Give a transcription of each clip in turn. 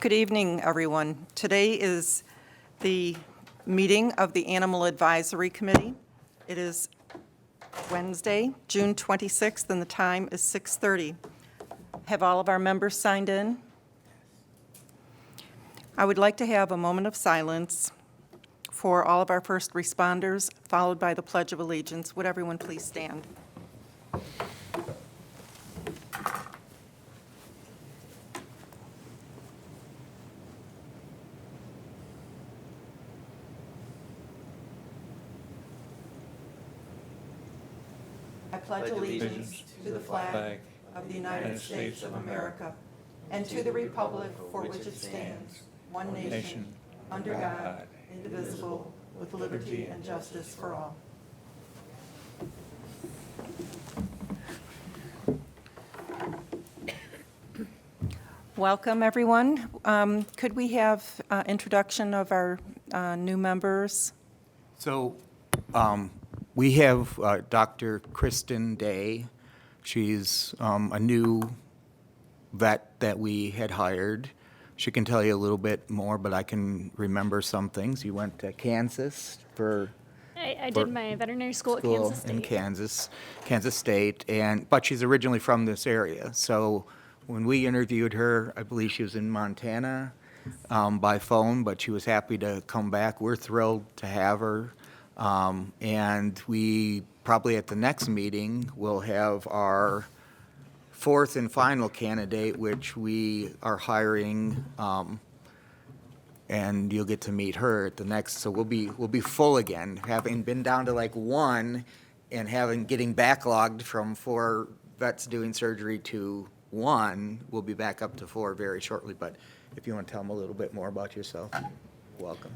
Good evening, everyone. Today is the meeting of the Animal Advisory Committee. It is Wednesday, June 26th, and the time is 6:30. Have all of our members signed in? I would like to have a moment of silence for all of our first responders, followed by the Pledge of Allegiance. Would everyone please stand? I pledge allegiance to the flag of the United States of America and to the republic for which it stands, one nation, under God, indivisible, with liberty and justice for all. Welcome, everyone. Could we have introduction of our new members? So we have Dr. Kristen Day. She's a new vet that we had hired. She can tell you a little bit more, but I can remember some things. You went to Kansas for... I did my veterinary school at Kansas State. In Kansas State, but she's originally from this area. So when we interviewed her, I believe she was in Montana by phone, but she was happy to come back. We're thrilled to have her. And we probably at the next meeting will have our fourth and final candidate, which we are hiring, and you'll get to meet her at the next. So we'll be full again, having been down to like one, and getting backlogged from 4 vets doing surgery to 1. We'll be back up to 4 very shortly. But if you want to tell them a little bit more about yourself, welcome.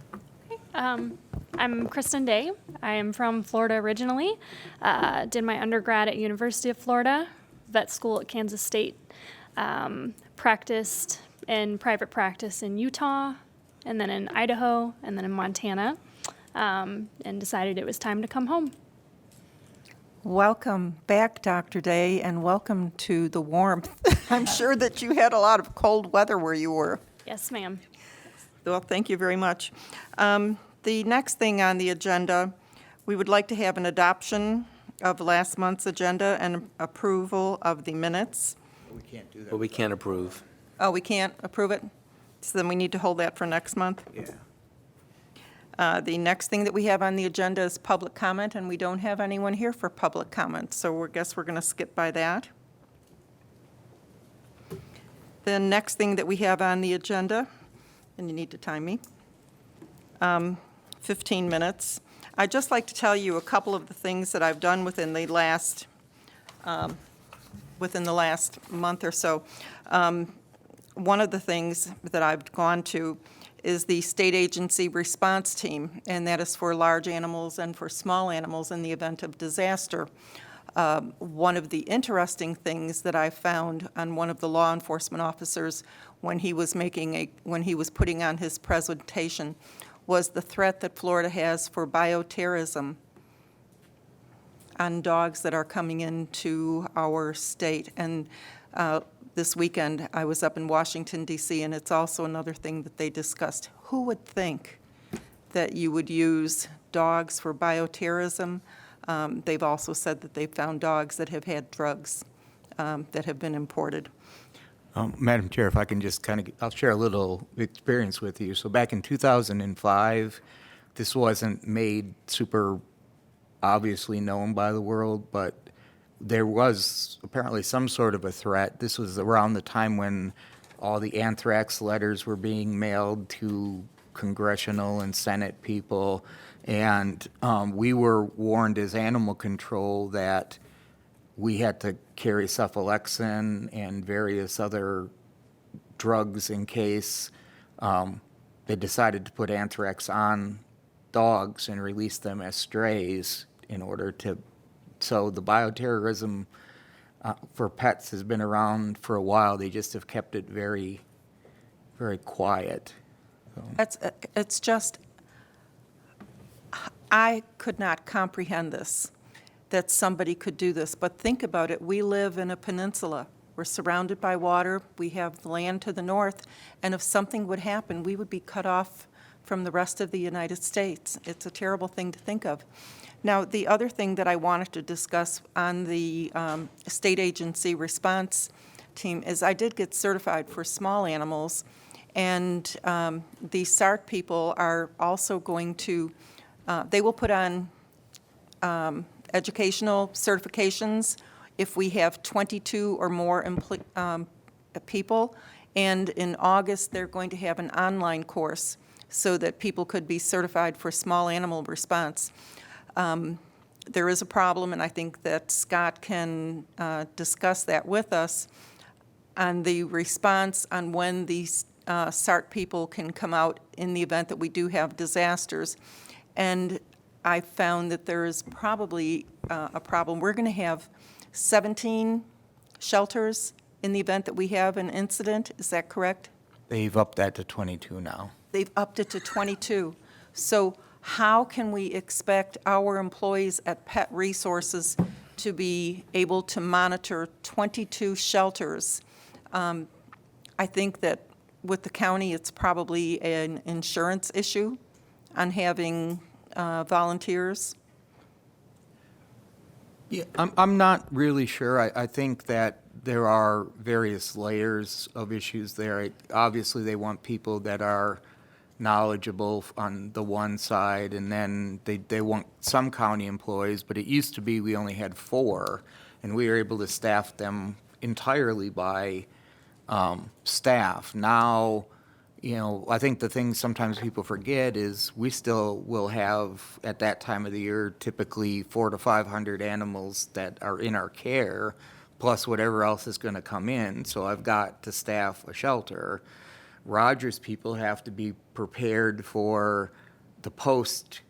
I'm Kristen Day. I am from Florida originally. Did my undergrad at University of Florida, vet school at Kansas State. Practiced in private practice in Utah, and then in Idaho, and then in Montana, and decided it was time to come home. Welcome back, Dr. Day, and welcome to the warmth. I'm sure that you had a lot of cold weather where you were. Yes, ma'am. Well, thank you very much. The next thing on the agenda, we would like to have an adoption of last month's agenda and approval of the minutes. We can't do that. But we can't approve. Oh, we can't approve it? So then we need to hold that for next month? Yeah. The next thing that we have on the agenda is public comment, and we don't have anyone here for public comment, so I guess we're going to skip by that. The next thing that we have on the agenda, and you need to time me, 15 minutes. I'd just like to tell you a couple of the things that I've done within the last month or so. One of the things that I've gone to is the state agency response team, and that is for large animals and for small animals in the event of disaster. One of the interesting things that I found on one of the law enforcement officers when he was putting on his presentation was the threat that Florida has for bioterrorism on dogs that are coming into our state. And this weekend, I was up in Washington, D.C., and it's also another thing that they discussed. Who would think that you would use dogs for bioterrorism? They've also said that they've found dogs that have had drugs that have been imported. Madam Chair, if I can just I'll share a little experience with you. So back in 2005, this wasn't made super obviously known by the world, but there was apparently some sort of a threat. This was around the time when all the anthrax letters were being mailed to congressional and Senate people, and we were warned as animal control that we had to carry cephalexin and various other drugs in case they decided to put anthrax on dogs and release them as strays in order to. So the bioterrorism for pets has been around for a while. They just have kept it very, very quiet. So. It's just, I could not comprehend this, that somebody could do this. But think about it. We live in a peninsula. We're surrounded by water. We have land to the north. And if something would happen, we would be cut off from the rest of the United States. It's a terrible thing to think of. Now, the other thing that I wanted to discuss on the state agency response team is I did get certified for small animals, and the SART people are also going to, they will put on educational certifications if we have 22 or more people, and in August, they're going to have an online course so that people could be certified for small animal response. There is a problem, and I think that Scott can discuss that with us, on the response on when these SART people can come out in the event that we do have disasters. And I found that there is probably a problem. We're going to have 17 shelters in the event that we have an incident. Is that correct? They've upped that to 22 now. They've upped it to 22. So how can we expect our employees at Pet Resources to be able to monitor 22 shelters? I think that with the county, it's probably an insurance issue on having volunteers. Yeah, I'm not really sure. I think that there are various layers of issues there. Obviously, they want people that are knowledgeable on the one side, and then they want some county employees, but it used to be we only had 4, and we were able to staff them entirely by staff. Now, you know, I think the thing sometimes people forget is we still will have, at that time of the year, typically 400 to 500 animals that are in our care, plus whatever else is going to come in. So I've got to staff a shelter. Rogers people have to be prepared for the post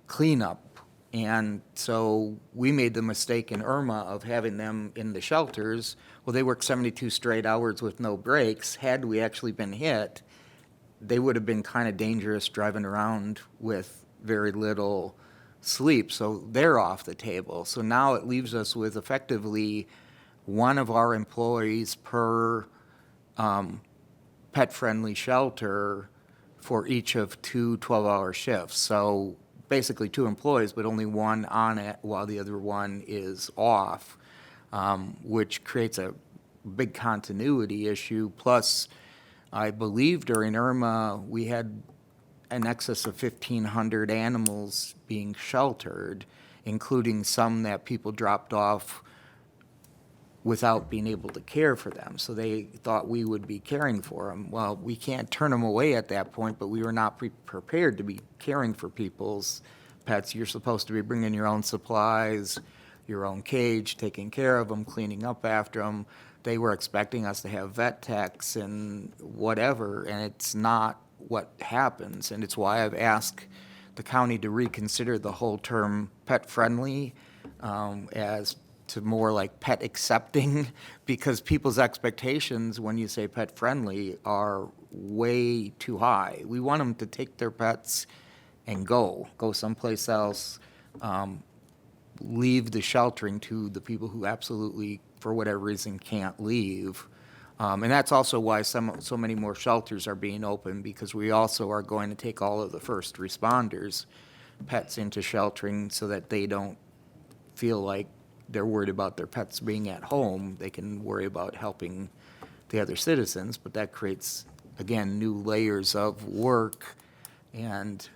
cleanup. And so we made the mistake in Irma of having them in the shelters. Well, they worked 72 straight hours with no breaks. Had we actually been hit, they would have been kind of dangerous driving around with very little sleep. So they're off the table. So now it leaves us with effectively one of our employees per pet-friendly shelter for each of 2 12-hour shifts. So basically 2 employees, but only one on it while the other one is off, which creates a big continuity issue. Plus, I believe during Irma, we had in excess of 1,500 animals being sheltered, including some that people dropped off without being able to care for them. So they thought we would be caring for them. Well, we can't turn them away at that point, but we were not prepared to be caring for people's pets. You're supposed to be bringing your own supplies, your own cage, taking care of them, cleaning up after them. They were expecting us to have vet techs and whatever, and it's not what happens. And it's why I've asked the county to reconsider the whole term pet-friendly as to more like pet accepting, because people's expectations when you say pet friendly are way too high. We want them to take their pets and go someplace else, leave the sheltering to the people who absolutely, for whatever reason, can't leave. And that's also why so many more shelters are being opened, because we also are going to take all of the first responders' pets into sheltering so that they don't feel like they're worried about their pets being at home. They can worry about helping the other citizens, but that creates, again, new layers of work. And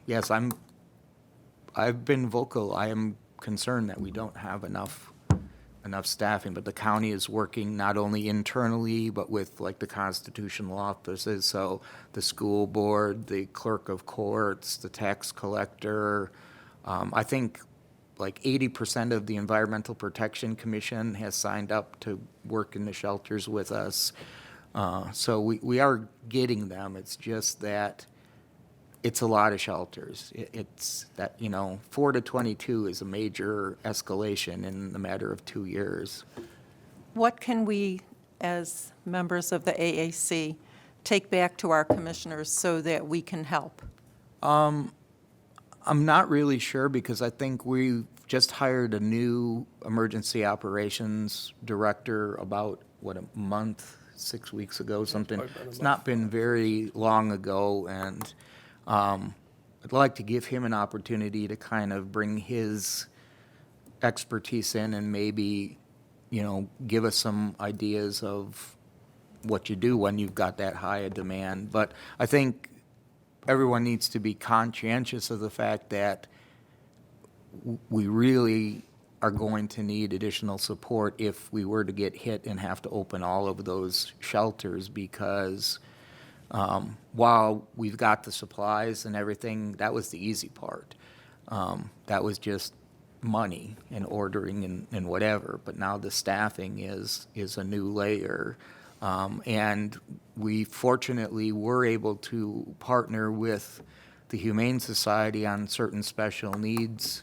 yes, I've been vocal. I am concerned that we don't have enough staffing, but the county is working not only internally, but with like the constitutional offices, so the school board, the clerk of courts, the tax collector. I think like 80% of the Environmental Protection Commission has signed up to work in the shelters with us. So we are getting them. It's just that it's a lot of shelters. It's that, 4 to 22 is a major escalation in the matter of 2 years. What can we, as members of the AAC, take back to our commissioners so that we can help? I'm not really sure, because I think we've just hired a new emergency operations director about, what, a month, 6 weeks ago, something. It's not been very long ago, and I'd like to give him an opportunity to kind of bring his expertise in and maybe, give us some ideas of what you do when you've got that high a demand. But I think everyone needs to be conscientious of the fact that we really are going to need additional support if we were to get hit and have to open all of those shelters, because while we've got the supplies and everything, that was the easy part. That was just money and ordering and whatever. But now the staffing is a new layer. And we fortunately were able to partner with the Humane Society on certain special needs.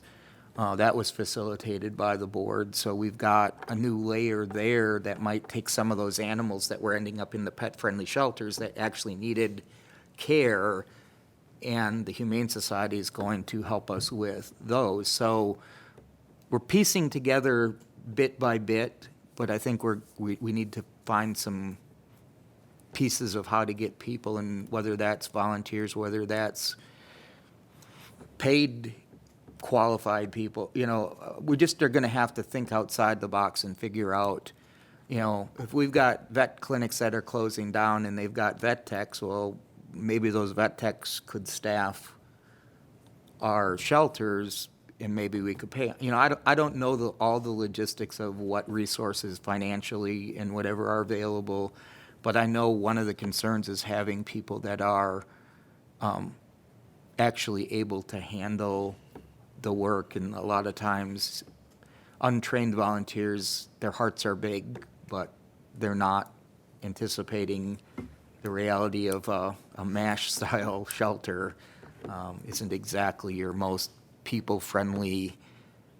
That was facilitated by the board. So we've got a new layer there that might take some of those animals that were ending up in the pet-friendly shelters that actually needed care, and the Humane Society is going to help us with those. So we're piecing together bit by bit, but I think we need to find some pieces of how to get people, and whether that's volunteers, whether that's paid qualified people, we just are going to have to think outside the box and figure out, if we've got vet clinics that are closing down and they've got vet techs, well, maybe those vet techs could staff our shelters, and maybe we could pay. I don't know all the logistics of what resources financially and whatever are available, but I know one of the concerns is having people that are actually able to handle the work. And a lot of times untrained volunteers, their hearts are big, but they're not anticipating the reality of a MASH style shelter isn't exactly your most people-friendly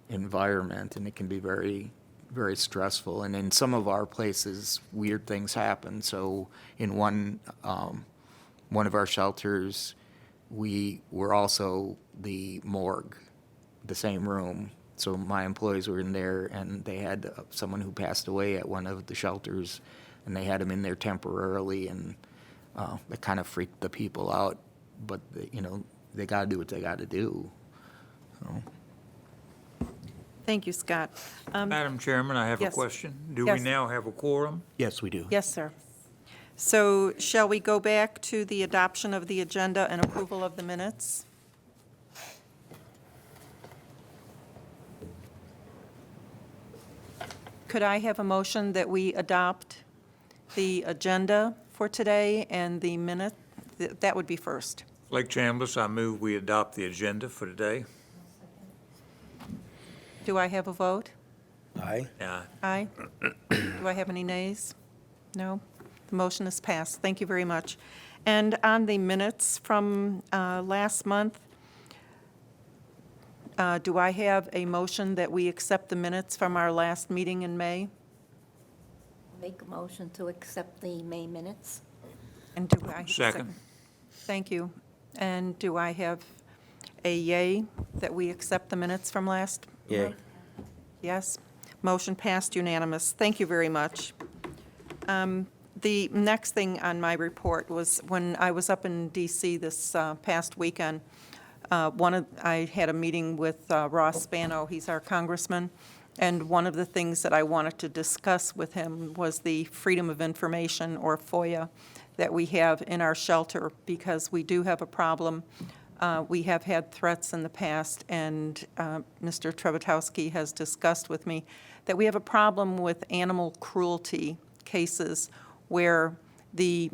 environment, and it can be very, very stressful. And in some of our places, weird things happen. So in one of our shelters, we were also the morgue, the same room. So my employees were in there, and they had someone who passed away at one of the shelters, and they had him in there temporarily, and that kind of freaked the people out. But they got to do what they got to do. So. Thank you, Scott. Madam Chairman, I have a Yes. question. Do we Yes. now have a quorum? Yes, we do. Yes, sir. So shall we go back to the adoption of the agenda and approval of the minutes? Could I have a motion that we adopt the agenda for today and the minute? That would be first. Lake Chambliss, I move we adopt the agenda for today. Do I have a vote? Aye. Aye. Do I have any nays? No? The motion is passed. Thank you very much. And on the minutes from last month, do I have a motion that we accept the minutes from our last meeting in May? Make a motion to accept the May minutes. And do I? Second. Thank you. And do I have a yay that we accept the minutes from last? Yay. month? Yes. Motion passed unanimous. Thank you very much. The next thing on my report was when I was up in D.C. this past weekend, I had a meeting with Ross Spano. He's our congressman. And one of the things that I wanted to discuss with him was the Freedom of Information, or FOIA, that we have in our shelter, because we do have a problem. We have had threats in the past, and Mr. Trevitowski has discussed with me that we have a problem with animal cruelty cases where the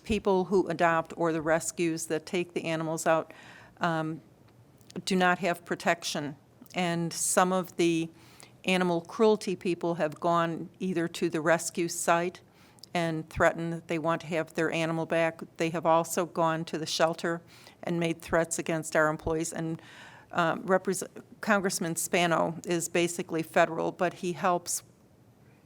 people who adopt or the rescues that take the animals out do not have protection. And some of the animal cruelty people have gone either to the rescue site and threatened that they want to have their animal back. They have also gone to the shelter and made threats against our employees. And Congressman Spano is basically federal, but he helps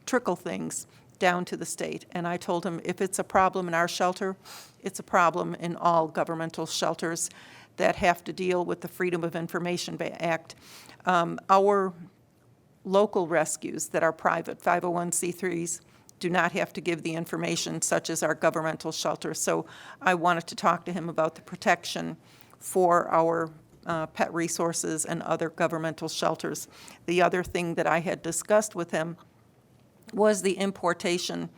trickle things down to the state. And I told him, if it's a problem in our shelter, it's a problem in all governmental shelters, that have to deal with the Freedom of Information Act. Our local rescues that are private, 501c3s, do not have to give the information, such as our governmental shelters. So I wanted to talk to him about the protection for our pet resources and other governmental shelters. The other thing that I had discussed with him was the importation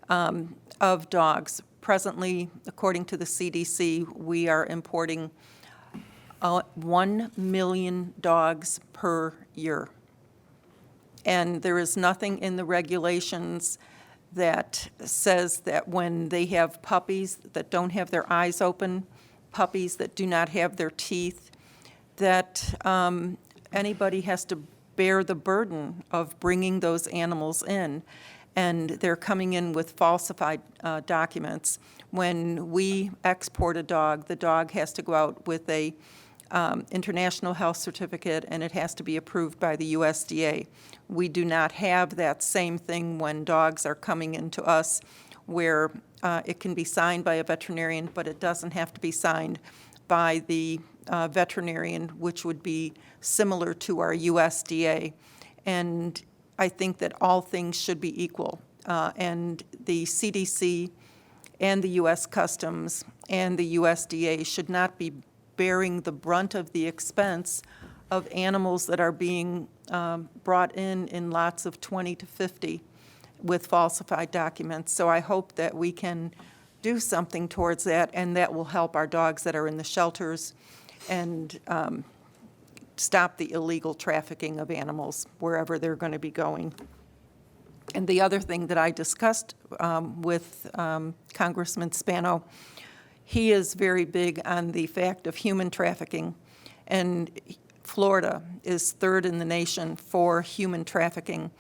of dogs. Presently, according to the CDC, we are importing 1 million dogs per year. And there is nothing in the regulations that says that when they have puppies that don't have their eyes open, puppies that do not have their teeth, that anybody has to bear the burden of bringing those animals in. And they're coming in with falsified documents. When we export a dog, the dog has to go out with a international health certificate, and it has to be approved by the USDA. We do not have that same thing when dogs are coming into us, where it can be signed by a veterinarian, but it doesn't have to be signed by the veterinarian, which would be similar to our USDA. And I think that all things should be equal. And the CDC and the U.S. Customs and the USDA should not be bearing the brunt of the expense of animals that are being brought in lots of 20 to 50 with falsified documents. So I hope that we can do something towards that, and that will help our dogs that are in the shelters and stop the illegal trafficking of animals wherever they're going to be going. And the other thing that I discussed with Congressman Spano, he is very big on the fact of human trafficking, and Florida is third in the nation for human trafficking.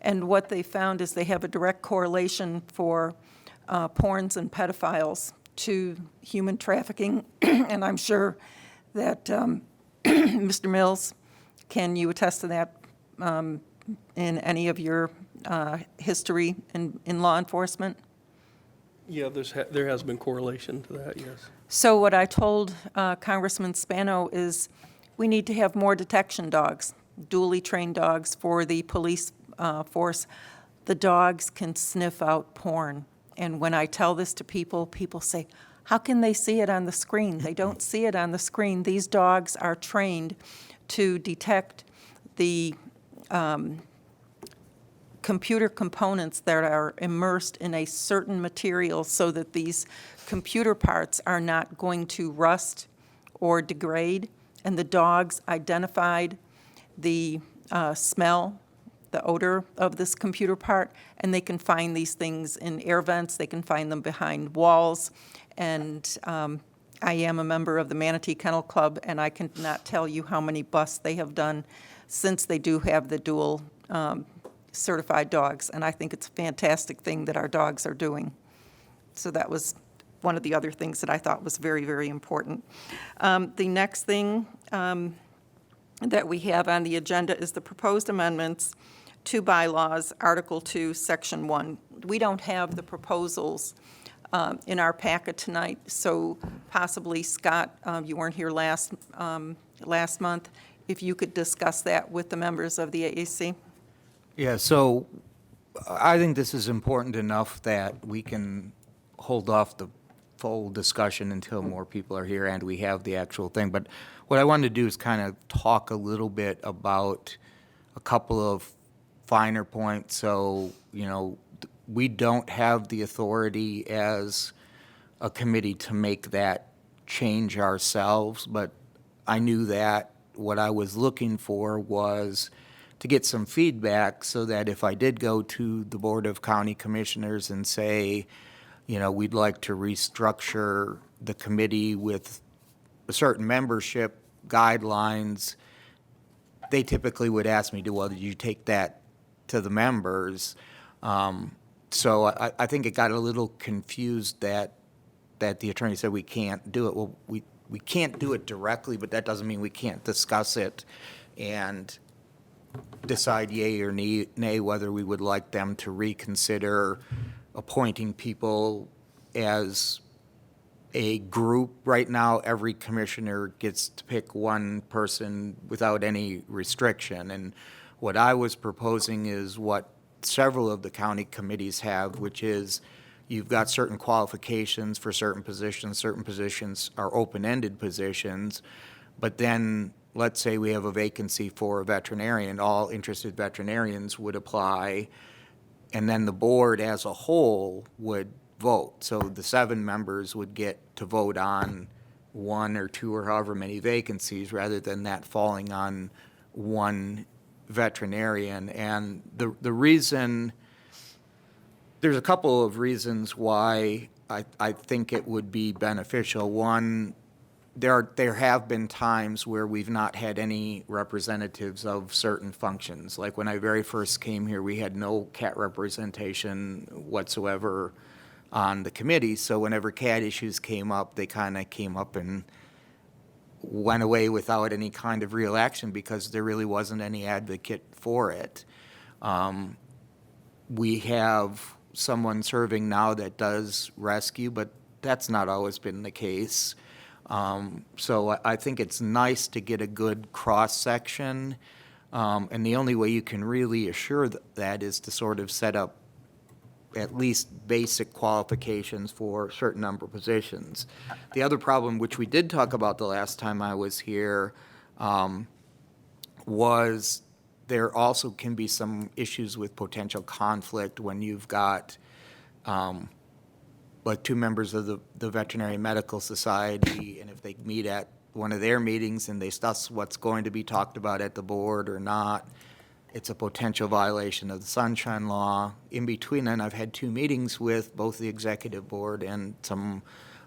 And what they found is they have a direct correlation for porns and pedophiles to human trafficking. And I'm sure that Mr. Mills, can you attest to that in any of your history in law enforcement? Yeah, there has been correlation to that, yes. So what I told Congressman Spano is we need to have more detection dogs, dually trained dogs for the police force. The dogs can sniff out porn. And when I tell this to people, people say, how can they see it on the screen? They don't see it on the screen. These dogs are trained to detect the computer components that are immersed in a certain material so that these computer parts are not going to rust or degrade. And the dogs identified the smell, the odor of this computer part, and they can find these things in air vents, they can find them behind walls. And I am a member of the Manatee Kennel Club, and I cannot tell you how many busts they have done since they do have the dual certified dogs. And I think it's a fantastic thing that our dogs are doing. So that was one of the other things that I thought was very, very important. The next thing that we have on the agenda is the proposed amendments to bylaws, Article 2, Section 1. We don't have the proposals in our packet tonight, so possibly, Scott, you weren't here last month, if you could discuss that with the members of the AAC. Yeah, so I think this is important enough that we can hold off the full discussion until more people are here and we have the actual thing. But what I wanted to do is kind of talk a little bit about a couple of finer points. So, you know, we don't have the authority as a committee to make that change ourselves, but I knew that what I was looking for was to get some feedback so that if I did go to the Board of County Commissioners and say, you know, we'd like to restructure the committee with a certain membership guidelines, they typically would ask me, well, did you take that to the members? So I think it got a little confused that the attorney said we can't do it. Well, we can't do it directly, but that doesn't mean we can't discuss it and decide yea or nay whether we would like them to reconsider appointing people as a group. Right now, every commissioner gets to pick one person without any restriction. And what I was proposing is what several of the county committees have, which is you've got certain qualifications for certain positions. Certain positions are open-ended positions. But then, let's say we have a vacancy for a veterinarian, all interested veterinarians would apply, and then the board as a whole would vote. So the 7 members would get to vote on 1 or 2 or however many vacancies, rather than that falling on one veterinarian. And the reason, there's a couple of reasons why I think it would be beneficial. One, there have been times where we've not had any representatives of certain functions. Like when I very first came here, we had no cat representation whatsoever on the committee. So whenever cat issues came up, they kind of came up and went away without any kind of real action because there really wasn't any advocate for it. We have someone serving now that does rescue, but that's not always been the case. So I think it's nice to get a good cross-section, and the only way you can really assure that is to sort of set up at least basic qualifications for a certain number of positions. The other problem, which we did talk about the last time I was here, was there also can be some issues with potential conflict when you've got like 2 members of the Veterinary Medical Society, and if they meet at one of their meetings and they discuss what's going to be talked about at the board or not, it's a potential violation of the Sunshine Law. In between then, I've had 2 meetings with both the executive board and some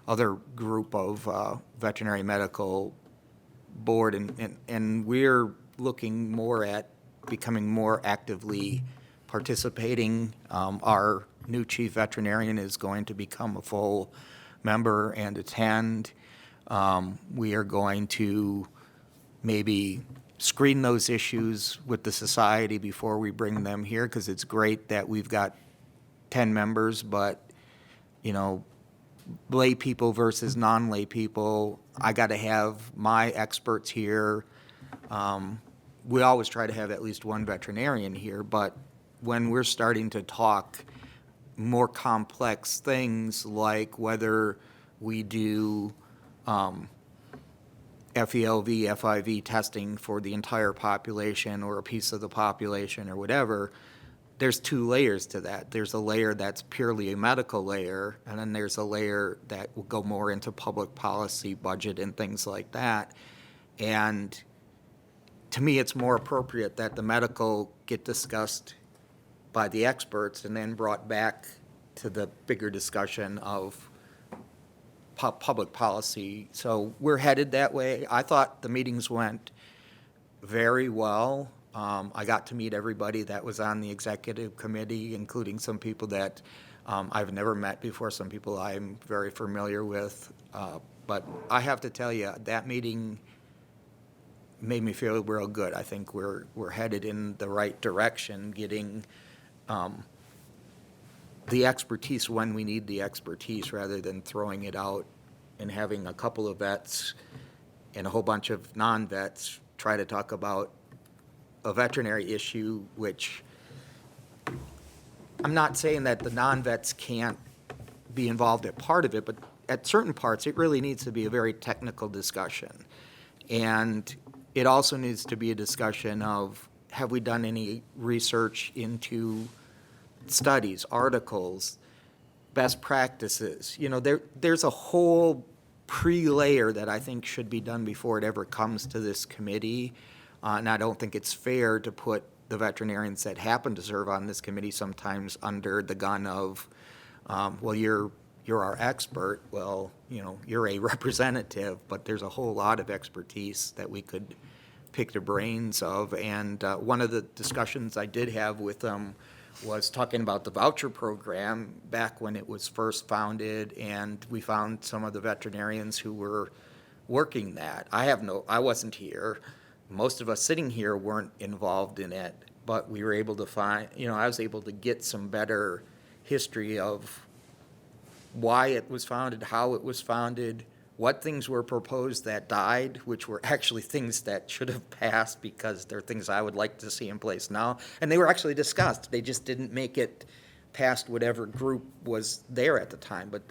other group of veterinary medical board, and we're looking more at becoming more actively participating. Our new chief veterinarian is going to become a full member and attend. We are going to maybe screen those issues with the society before we bring them here, because it's great that we've got 10 members, but, you know, lay people versus non-lay people, I got to have my experts here. We always try to have at least one veterinarian here, but when we're starting to talk more complex things like whether we do FELV, FIV testing for the entire population or a piece of the population or whatever, there's 2 layers to that. There's a layer that's purely a medical layer, and then there's a layer that will go more into public policy, budget, and things like that. And to me, it's more appropriate that the medical get discussed by the experts and then brought back to the bigger discussion of public policy. So we're headed that way. I thought the meetings went very well. I got to meet everybody that was on the executive committee, including some people that I've never met before, some people I'm very familiar with. But I have to tell you, that meeting made me feel real good. I think we're headed in the right direction, getting the expertise when we need the expertise, rather than throwing it out and having a couple of vets and a whole bunch of non-vets try to talk about a veterinary issue, which I'm not saying that the non-vets can't be involved at part of it, but at certain parts, it really needs to be a very technical discussion. And it also needs to be a discussion of, have we done any research into studies, articles, best practices? You know, there's a whole pre-layer that I think should be done before it ever comes to this committee. And I don't think it's fair to put the veterinarians that happen to serve on this committee sometimes under the gun of, well, you're our expert. Well, you know, you're a representative, but there's a whole lot of expertise that we could pick the brains of. And one of the discussions I did have with them was talking about the voucher program back when it was first founded, and we found some of the veterinarians who were working that. I wasn't here. Most of us sitting here weren't involved in it, but we were able to find, you know, I was able to get some better history of why it was founded, how it was founded, what things were proposed that died, which were actually things that should have passed because they're things I would like to see in place now. And they were actually discussed. They just didn't make it past whatever group was there at the time. But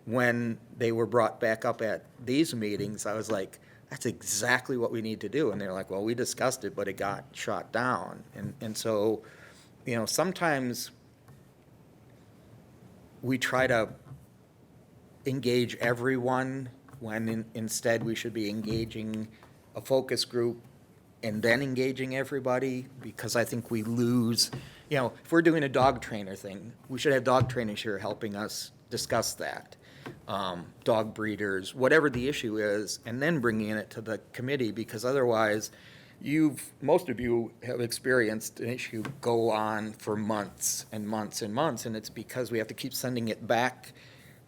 when they were brought back up at these meetings, I was like, that's exactly what we need to do. And they're like, well, we discussed it, but it got shot down. And so, sometimes we try to engage everyone when instead we should be engaging a focus group and then engaging everybody, because I think we lose, if we're doing a dog trainer thing, we should have dog trainers here helping us discuss that. Dog breeders, whatever the issue is, and then bringing it to the committee, because otherwise most of you have experienced an issue go on for months and months and months, and it's because we have to keep sending it back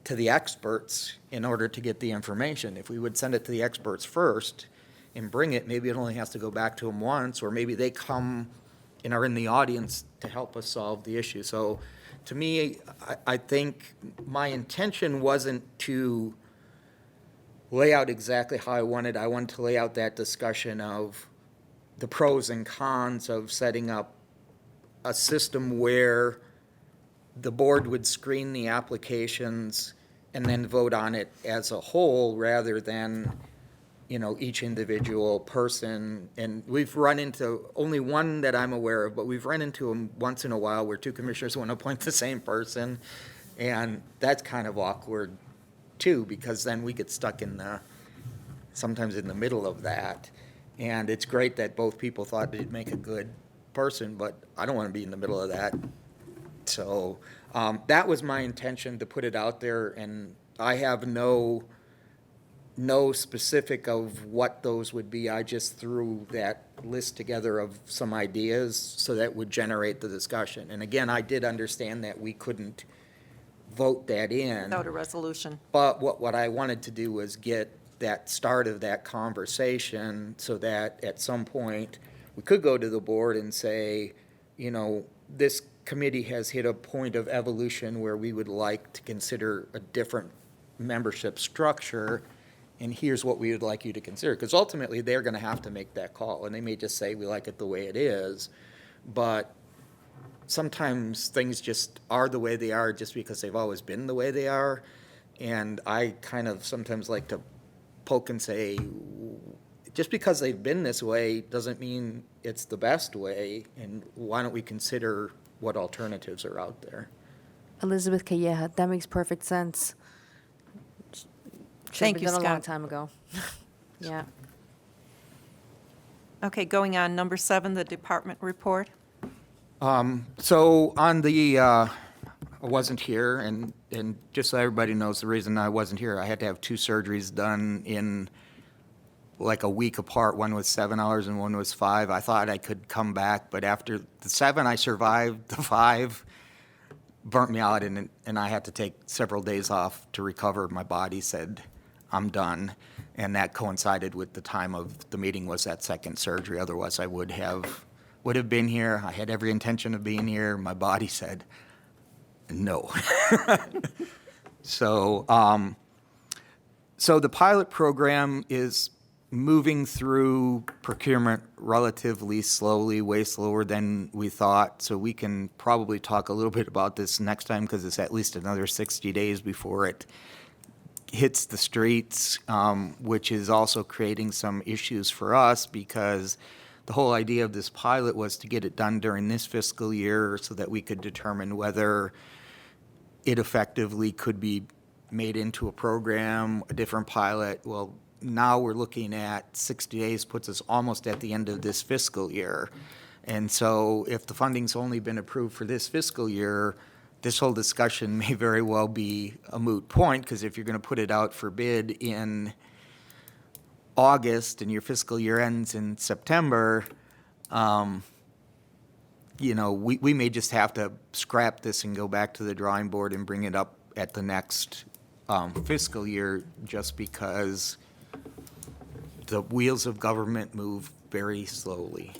to the experts in order to get the information. If we would send it to the experts first and bring it, maybe it only has to go back to them once, or maybe they come and are in the audience to help us solve the issue. So to me, I think my intention wasn't to lay out exactly how I wanted to lay out that discussion of the pros and cons of setting up a system where the board would screen the applications and then vote on it as a whole rather than, each individual person. And we've run into only one that I'm aware of, but we've run into them once in a while where two commissioners want to appoint the same person. And that's kind of awkward too, because then we get stuck sometimes in the middle of that. And it's great that both people thought they'd make a good person, but I don't want to be in the middle of that. So that was my intention, to put it out there, and I have no specific of what those would be. I just threw that list together of some ideas so that would generate the discussion. And again, I did understand that we couldn't vote that in. Without a resolution. But what I wanted to do was get that start of that conversation so that at some point we could go to the board and say, this committee has hit a point of evolution where we would like to consider a different membership structure, and here's what we would like you to consider. Because ultimately, they're going to have to make that call, and they may just say, we like it the way it is. But sometimes things just are the way they are just because they've always been the way they are. And I kind of sometimes like to poke and say, just because they've been this way doesn't mean it's the best way, and why don't we consider what alternatives are out there? Elizabeth Calleja, that makes perfect sense. Should Thank have you, been done a long Scott. time ago. Yeah. Okay, going on, number 7, the department report. So on I wasn't here, and just so everybody knows, the reason I wasn't here, I had to have 2 surgeries done in like a week apart. One was 7 hours and one was 5. I thought I could come back, but after the 7, I survived. The 5 burnt me out, and I had to take several days off to recover. My body said, I'm done. And that coincided with the time of the meeting was that second surgery. Otherwise, I would have been here. I had every intention of being here. My body said, no. So the pilot program is moving through procurement relatively slowly, way slower than we thought. So we can probably talk a little bit about this next time, because it's at least another 60 days before it hits the streets, which is also creating some issues for us, because the whole idea of this pilot was to get it done during this fiscal year so that we could determine whether it effectively could be made into a program, a different pilot. Well, now we're looking at 60 days, puts us almost at the end of this fiscal year. And so if the funding's only been approved for this fiscal year, this whole discussion may very well be a moot point, because if you're going to put it out for bid in August and your fiscal year ends in September, we may just have to scrap this and go back to the drawing board and bring it up at the next fiscal year, just because the wheels of government move very slowly.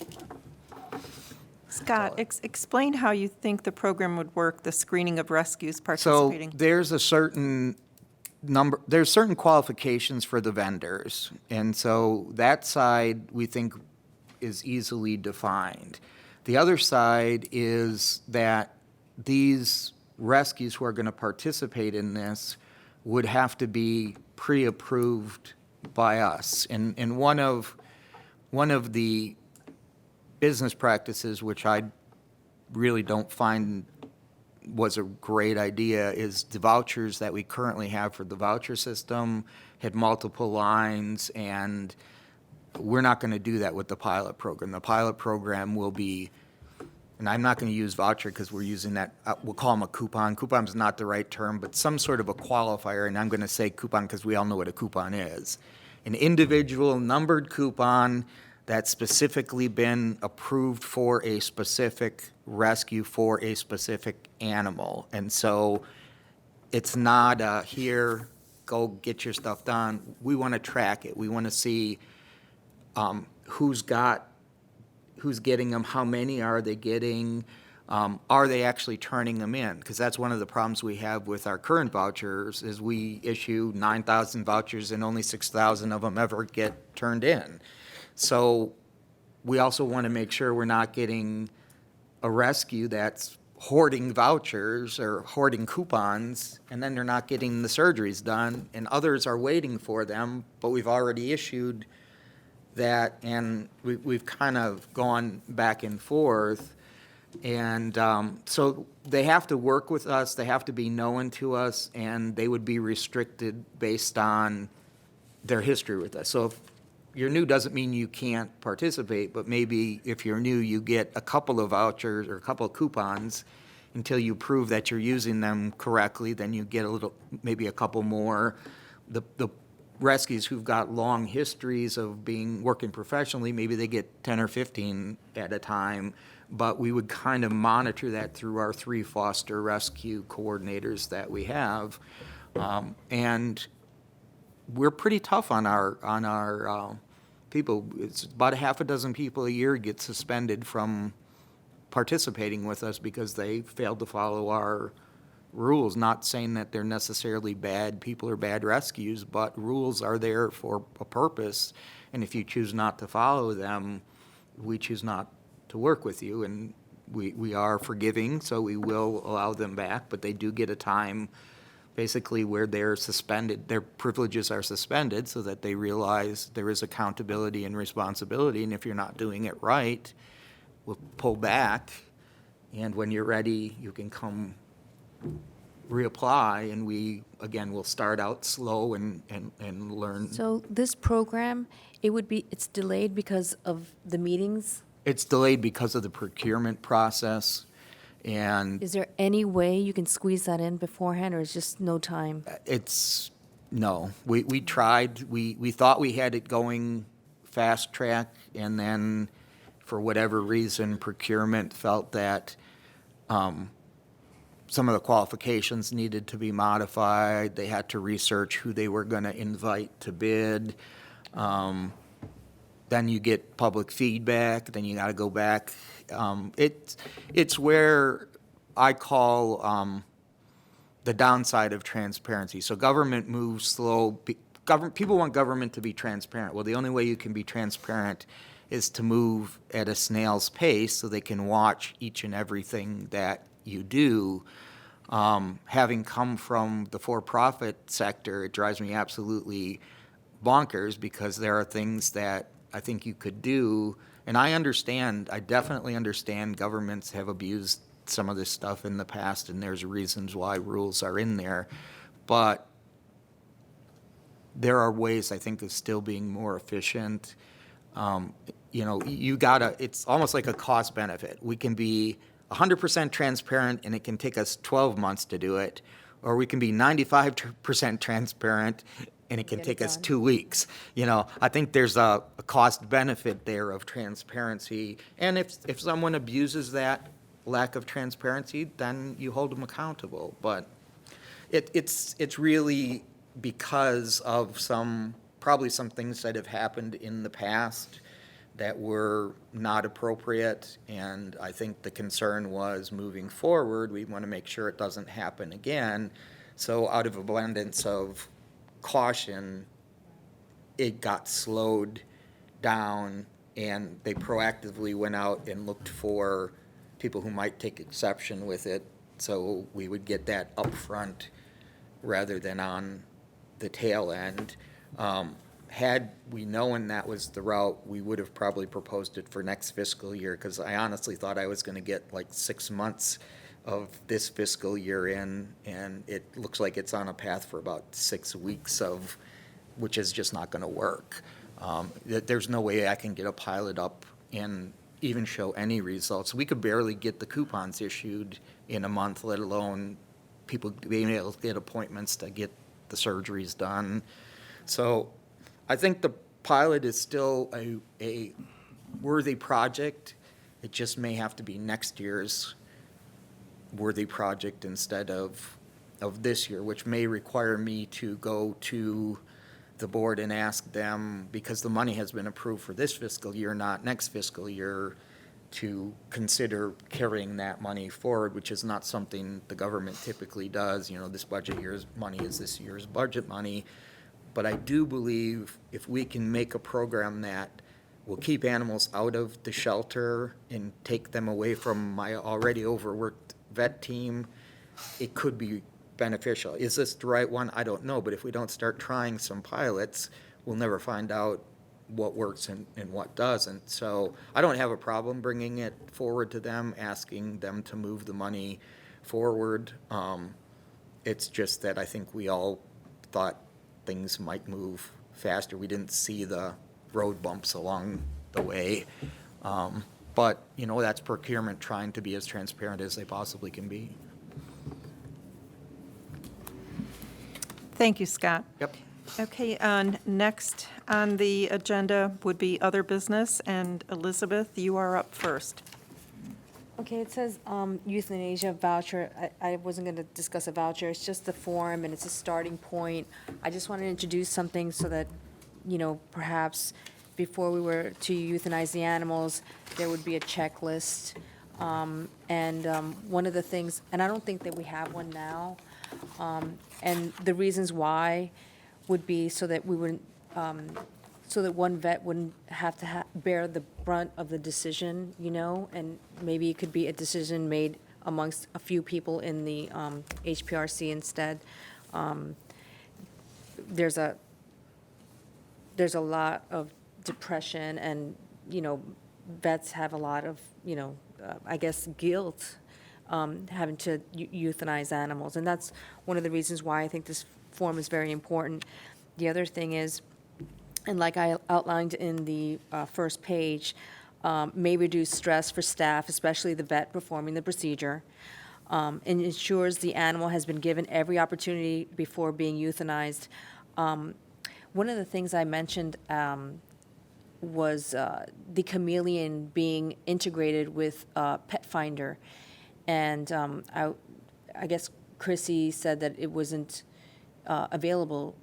Scott, explain how you think the program would work, the screening of rescues So participating. there's a certain number, there's certain qualifications for the vendors. And so that side, we think, is easily defined. The other side is that these rescues who are going to participate in this would have to be pre-approved by us. And one of the business practices, which I really don't find was a great idea, is the vouchers that we currently have for the voucher system had multiple lines, and we're not going to do that with the pilot program. The pilot program will be, and I'm not going to use voucher because we're using that, we'll call them a coupon. Coupon's not the right term, but some sort of a qualifier, and I'm going to say coupon because we all know what a coupon is. An individual numbered coupon that's specifically been approved for a specific rescue for a specific animal. And so it's not a, here, go get your stuff done. We want to track it. We want to see who's getting them, how many are they getting, are they actually turning them in? Because that's one of the problems we have with our current vouchers is we issue 9,000 vouchers and only 6,000 of them ever get turned in. So we also want to make sure we're not getting a rescue that's hoarding vouchers or hoarding coupons, and then they're not getting the surgeries done, and others are waiting for them, but we've already issued that, and we've kind of gone back and forth. And so they have to work with us, they have to be known to us, and they would be restricted based on their history with us. So if you're new doesn't mean you can't participate, but maybe if you're new, you get a couple of vouchers or a couple of coupons until you prove that you're using them correctly, then you get a little, maybe a couple more. The rescues who've got long histories of working professionally, maybe they get 10 or 15 at a time, but we would kind of monitor that through our 3 foster rescue coordinators that we have. And we're pretty tough on our people. It's about a half a dozen people a year get suspended from participating with us because they failed to follow our rules. Not saying that they're necessarily bad people or bad rescues, but rules are there for a purpose. And if you choose not to follow them, we choose not to work with you. And we are forgiving, so we will allow them back, but they do get a time basically where they're suspended, their privileges are suspended so that they realize there is accountability and responsibility, and if you're not doing it right, we'll pull back, and when you're ready, you can come reapply, and we'll start out slow and learn. So this program, it's delayed because of the meetings? It's delayed because of the procurement process, and Is there any way you can squeeze that in beforehand, or is just no time? no. We tried, we thought we had it going fast track, and then for whatever reason, procurement felt that some of the qualifications needed to be modified. They had to research who they were going to invite to bid. Then you get public feedback, then you got to go back. It's where I call the downside of transparency. So government moves slow. People want government to be transparent. Well, the only way you can be transparent is to move at a snail's pace so they can watch each and everything that you do. Having come from the for-profit sector, it drives me absolutely bonkers because there are things that I think you could do. And I definitely understand governments have abused some of this stuff in the past, and there's reasons why rules are in there. But there are ways, I think, of still being more efficient. It's almost like a cost benefit. We can be 100% transparent, and it can take us 12 months to do it, or we can be 95% transparent, and it can take us 2 weeks. I think there's a cost benefit there of transparency, and if someone abuses that lack of transparency, then you hold them accountable. But it's really because of probably some things that have happened in the past that were not appropriate, and I think the concern was moving forward, we want to make sure it doesn't happen again. So out of abundance of caution, it got slowed down, and they proactively went out and looked for people who might take exception with it, so we would get that upfront rather than on the tail end. Had we known that was the route, we would have probably proposed it for next fiscal year, because I honestly thought I was going to get like 6 months of this fiscal year in, and it looks like it's on a path for about 6 weeks of, which is just not going to work. There's no way I can get a pilot up and even show any results. We could barely get the coupons issued in a month, let alone people being able to get appointments to get the surgeries done. So I think the pilot is still a worthy project. It just may have to be next year's worthy project instead of this year, which may require me to go to the board and ask them, because the money has been approved for this fiscal year, not next fiscal year, to consider carrying that money forward, which is not something the government typically does. You know, this budget year's money is this year's budget money. But I do believe if we can make a program that will keep animals out of the shelter and take them away from my already overworked vet team, it could be beneficial. Is this the right one? I don't know. But if we don't start trying some pilots, we'll never find out what works and what doesn't. So I don't have a problem bringing it forward to them, asking them to move the money forward. It's just that I think we all thought things might move faster. We didn't see the road bumps along the way. But, you know, that's procurement trying to be as transparent as they possibly can be. Thank you, Scott. Yep. Okay, next on the agenda would be other business, and Elizabeth, you are up first. Okay, it says euthanasia voucher. I wasn't going to discuss a voucher. It's just the form, and it's a starting point. I just wanted to introduce something so that, you know, perhaps before we were to euthanize the animals, there would be a checklist. One of the things, and I don't think that we have one now, and the reasons why would be so that we wouldn't, so that one vet wouldn't have to bear the brunt of the decision, you know, and maybe it could be a decision made amongst a few people in the HPRC instead. There's a lot of depression, and, you know, vets have a lot of, you know, I guess guilt having to euthanize animals, and that's one of the reasons why I think this form is very important. The other thing is, and like I outlined in the first page, may reduce stress for staff, especially the vet performing the procedure, and ensures the animal has been given every opportunity before being euthanized. One of the things I mentioned was the chameleon being integrated with Pet Finder, and I guess Chrissy said that it wasn't available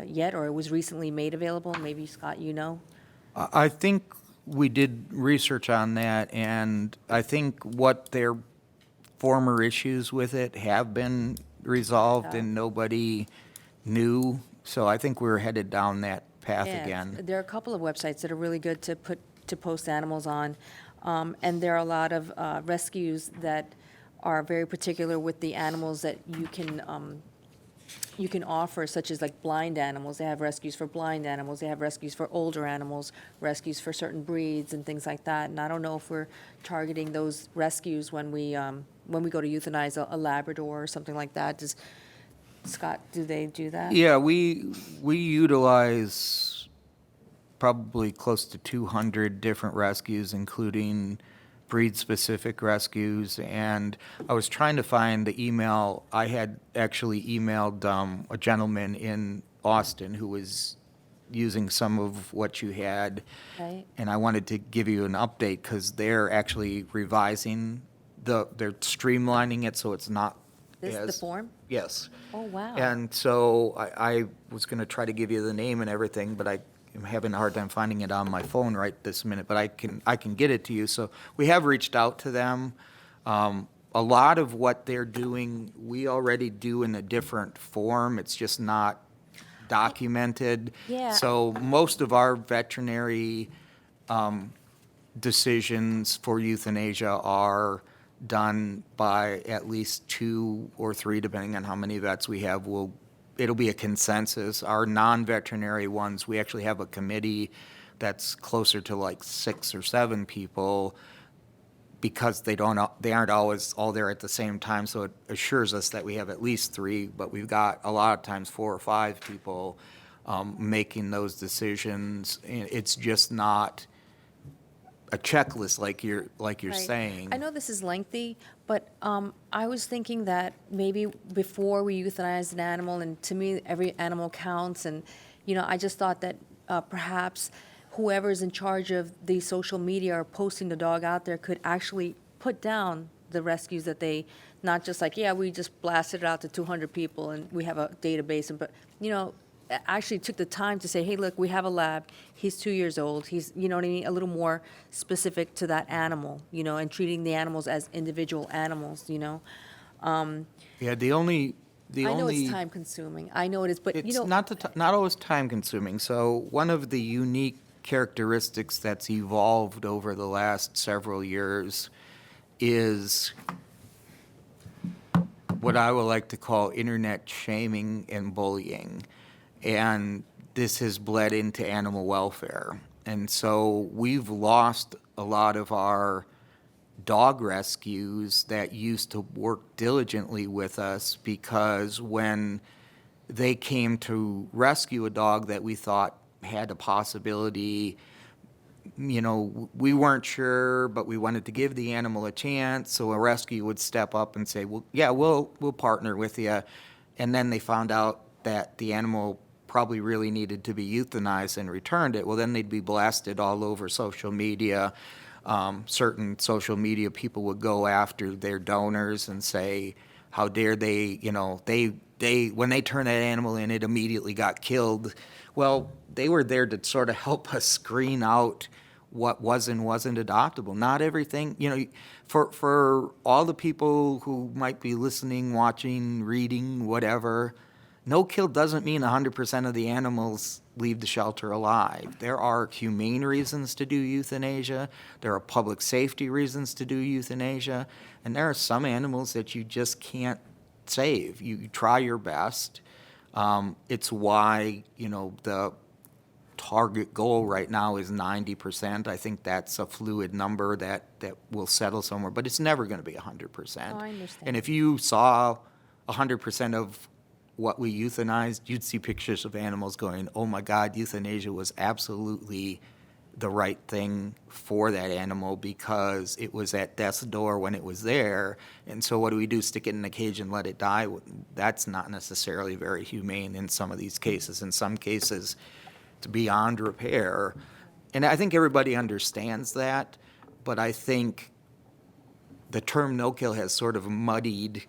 yet, or it was recently made available. Maybe, Scott, you know? I think we did research on that, and I think what their former issues with it have been resolved, and nobody knew. So I think we're headed down that path Yeah, again. there are a couple of websites that are really good to post animals on, and there are a lot of rescues that are very particular with the animals that you can offer, such as like blind animals. They have rescues for blind animals. They have rescues for older animals, rescues for certain breeds and things like that. And I don't know if we're targeting those rescues when we go to euthanize a Labrador or something like that. Does Scott, do they do that? Yeah, we utilize probably close to 200 different rescues, including breed-specific rescues, and I was trying to find the email. I had actually emailed a gentleman in Austin who was using some of what you had, Right. and I wanted to give you an update because they're actually revising they're streamlining it so it's not This is the as- form? Yes. Oh, wow. And so I was going to try to give you the name and everything, but I I'm having a hard time finding it on my phone right this minute, but I can get it to you. So we have reached out to them. A lot of what they're doing, we already do in a different form. It's just not documented. Yeah. So most of our veterinary decisions for euthanasia are done by at least 2 or 3, depending on how many vets we have. It'll be a consensus. Our non-veterinary ones, we actually have a committee that's closer to like 6 or 7 people, because they aren't always all there at the same time. So it assures us that we have at least 3, but we've got a lot of times 4 or 5 people making those decisions. And it's just not a checklist like you're Right. saying. I know this is lengthy, but I was thinking that maybe before we euthanize an animal, and to me, every animal counts, and, I just thought that perhaps whoever's in charge of the social media or posting the dog out there could actually put down the rescues that they, not just like, yeah, we just blasted it out to 200 people and we have a database, but, actually took the time to say, hey, look, we have a lab, he's 2 years old, he's, you know what I mean, a little more specific to that animal, and treating the animals as individual animals, Yeah, I know it's time consuming, I know it is, but, It's not always time consuming. So one of the unique characteristics that's evolved over the last several years is what I would like to call internet shaming and bullying. And this has bled into animal welfare. And so we've lost a lot of our dog rescues that used to work diligently with us, because when they came to rescue a dog that we thought had a possibility, we weren't sure, but we wanted to give the animal a chance, so a rescue would step up and say, well, yeah, we'll partner with you. And then they found out that the animal probably really needed to be euthanized and returned it. Well, then they'd be blasted all over social media. Certain social media people would go after their donors and say, how dare they, when they turned that animal in, it immediately got killed. Well, they were there to sort of help us screen out what was and wasn't adoptable. Not everything, for all the people who might be listening, watching, reading, whatever, no-kill doesn't mean 100% of the animals leave the shelter alive. There are humane reasons to do euthanasia. There are public safety reasons to do euthanasia. And there are some animals that you just can't save. You try your best. It's why, the target goal right now is 90%. I think that's a fluid number that will settle somewhere, but it's never going to be 100%. Oh, I understand. And if you saw 100% of what we euthanized, you'd see pictures of animals going, oh my God, euthanasia was absolutely the right thing for that animal because it was at death's door when it was there. And so what do? Stick it in a cage and let it die? That's not necessarily very humane in some of these cases. In some cases, it's beyond repair. And I think everybody understands that, but I think the term no-kill has sort of muddied,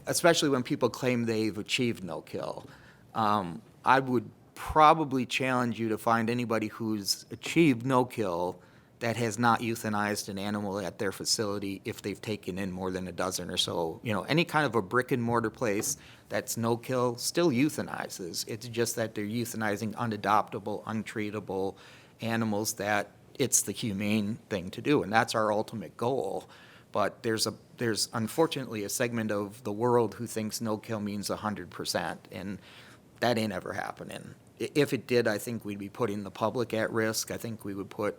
especially when people claim they've achieved no-kill. I would probably challenge you to find anybody who's achieved no-kill that has not euthanized an animal at their facility if they've taken in more than a dozen or so. Any kind of a brick-and-mortar place that's no-kill still euthanizes. It's just that they're euthanizing unadoptable, untreatable animals that it's the humane thing to do, and that's our ultimate goal. But there's unfortunately a segment of the world who thinks no-kill means 100%, and that ain't ever happening. If it did, I think we'd be putting the public at risk. I think we would put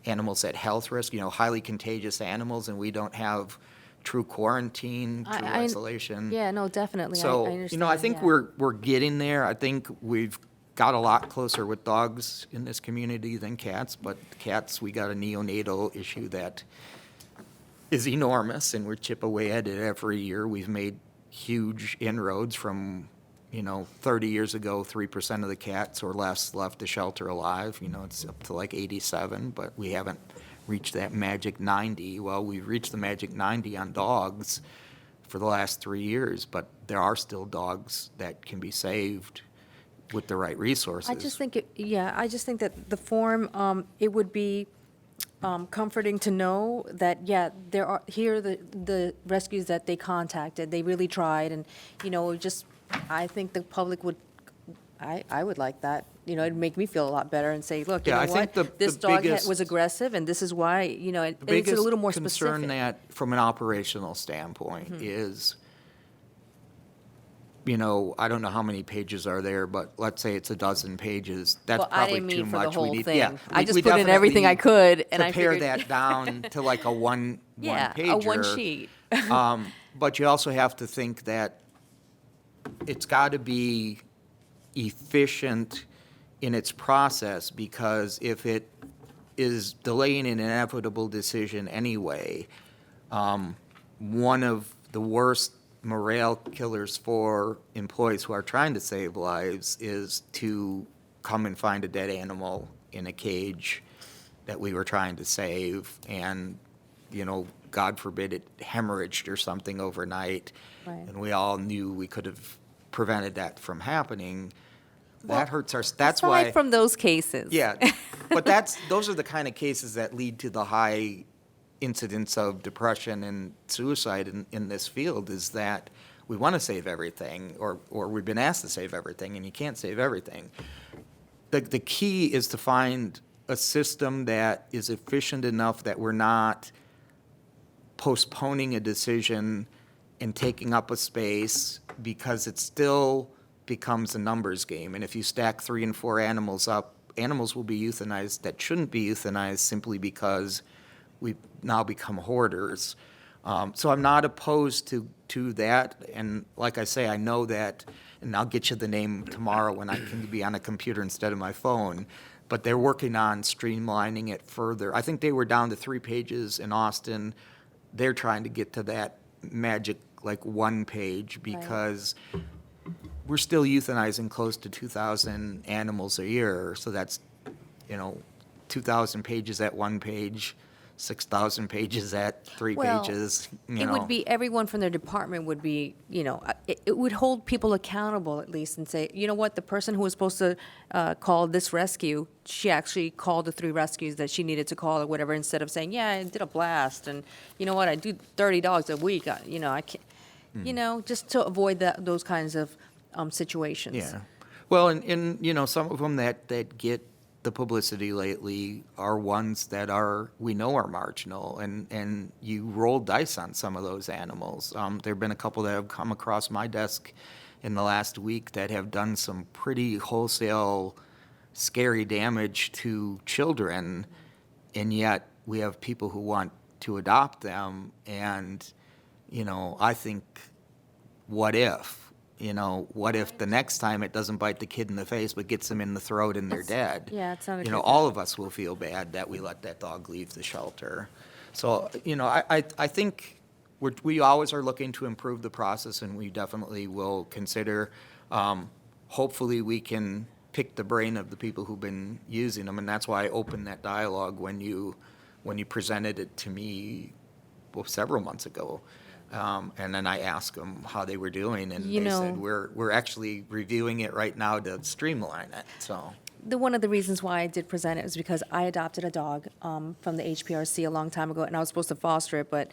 animals at health risk, highly contagious animals, and we don't have true quarantine, true isolation. Yeah, no, definitely. So, I understand. I think yeah. we're getting there. I think we've got a lot closer with dogs in this community than cats, but cats, we got a neonatal issue that is enormous, and we're chip away at it every year. We've made huge inroads from, 30 years ago, 3% of the cats or less left the shelter alive. It's up to like 87, but we haven't reached that magic 90. Well, we've reached the magic 90 on dogs for the last 3 years, but there are still dogs that can be saved with the right resources. I just think I just think that the form, it would be comforting to know that, yeah, there are, here are the rescues that they contacted, they really tried, and, just, I think the public would, I would like that, it'd make me feel a lot better and say, look, you Yeah, know I think what? the This dog biggest- was aggressive, and this is why, and it's a Biggest little more concern specific. that, from an operational standpoint, is, I don't know how many pages are there, but let's say it's a dozen pages. That's Well, I probably didn't too mean for the much. whole We need, thing. yeah, I we- just we put in everything I definitely could, and I to pare figured- that down to like a one Yeah, pager. a one sheet. But you also have to think that it's got to be efficient in its process, because if it is delaying an inevitable decision anyway, one of the worst morale killers for employees who are trying to save lives is to come and find a dead animal in a cage that we were trying to save, and, God forbid it hemorrhaged or something overnight. Right. And we all knew we could have prevented that from happening. That hurts our, that's Aside why. from those cases. Yeah, but those are the kind of cases that lead to the high incidence of depression and suicide in this field, is that we want to save everything, or we've been asked to save everything, and you can't save everything. The key is to find a system that is efficient enough that we're not postponing a decision and taking up a space, because it still becomes a numbers game. And if you stack 3 and 4 animals up, animals will be euthanized that shouldn't be euthanized simply because we've now become hoarders. So I'm not opposed to that. And like I say, I know that, and I'll get you the name tomorrow when I can be on a computer instead of my phone, but they're working on streamlining it further. I think they were down to 3 pages in Austin. They're trying to get to that magic, like, 1 page, because we're still euthanizing close to 2,000 animals a year. So that's, 2,000 pages at 1 page, 6,000 pages at 3 Well, pages. It would be, everyone from their department would be, it would hold people accountable at least, and say, you know what, the person who was supposed to call this rescue, she actually called the 3 rescues that she needed to call or whatever, instead of saying, yeah, I did a blast, and you know what, I do 30 dogs a week, I can't, just to avoid those kinds of situations. Yeah. Well, and some of them that get the publicity lately are ones that we know are marginal, and you roll dice on some of those animals. There have been a couple that have come across my desk in the last week that have done some pretty wholesale, scary damage to children, and yet we have people who want to adopt them, and, I think, what if? What if the next time it doesn't bite the kid in the face, but gets them in the throat and they're dead? Yeah, it's not a good All of us will feel bad that we let that dog leave the shelter. So, I think we always are looking to improve the process, and we definitely will consider. Hopefully, we can pick the brain of the people who've been using them, and that's why I opened that dialogue when you presented it to me, several months ago. And then I asked them how they were doing, and they said, we're actually reviewing it right now to streamline it, so. One of the reasons why I did present it is because I adopted a dog from the HPRC a long time ago, and I was supposed to foster it, but